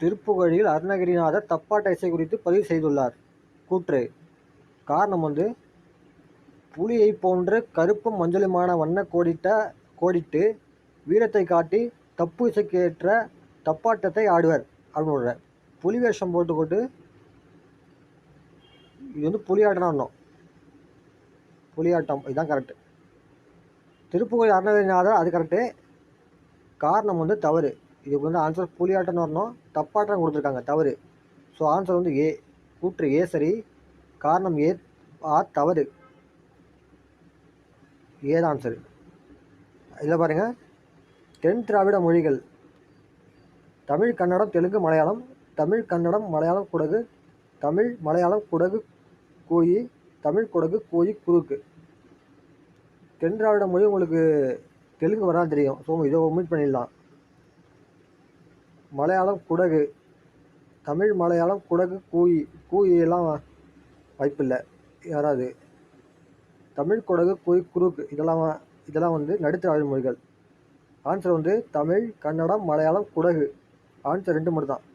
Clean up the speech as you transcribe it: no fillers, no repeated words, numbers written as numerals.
திருப்புகழில் அருணகிரிநாதர் தப்பாட்ட இசை குறித்து பதிவு செய்துள்ளார். கூற்று. காரணம் புலியை போன்ற கருப்பும் மஞ்சளுமான வண்ண கோடிட்டு வீரத்தை காட்டி தப்பு இசைக்கு ஏற்ற தப்பாட்டத்தை ஆடுவர் அப்படின்னு. புலி வேஷம் போட்டு இது புலியாட்டம். புலியாட்டம் இதுதான் கரெக்டு. திருப்புகழ் அருணகிரிநாதர் அது கரெக்டு. காரணம் தவறு. இதுக்கு ஆன்சர் புலியாட்டம்னு வரணும். தப்பாட்டம் கொடுத்துருக்காங்க, தவறு. So answer A. கூற்று ஏ சரி, காரணம் ஏ தவறு. ஏதான் ஆன்சர். இதில் பாருங்கள், தென் திராவிட மொழிகள் தமிழ், கன்னடம், தெலுங்கு, மலையாளம். தமிழ், கன்னடம், மலையாளம், குடகு. தமிழ், மலையாளம், குடகு, கோயி. தமிழ், குடகு, கோயி, குறுக்கு. தென் திராவிட மொழி உங்களுக்கு தெலுங்கு வரதான் தெரியும். ஸோ இதை ஒமிட் பண்ணிடலாம். மலையாளம், குடகு. தமிழ், மலையாளம், குடகு, கூயி எல்லாம் வாய்ப்பில்லை. யாராவது தமிழ், குடகு, கோயி, குறுக்கு இதெல்லாம் நடுத்திராவிட மொழிகள். ஆன்சர் தமிழ், கன்னடம், மலையாளம், குடகு. ஆன்சர் 2 மட்டும் தான்.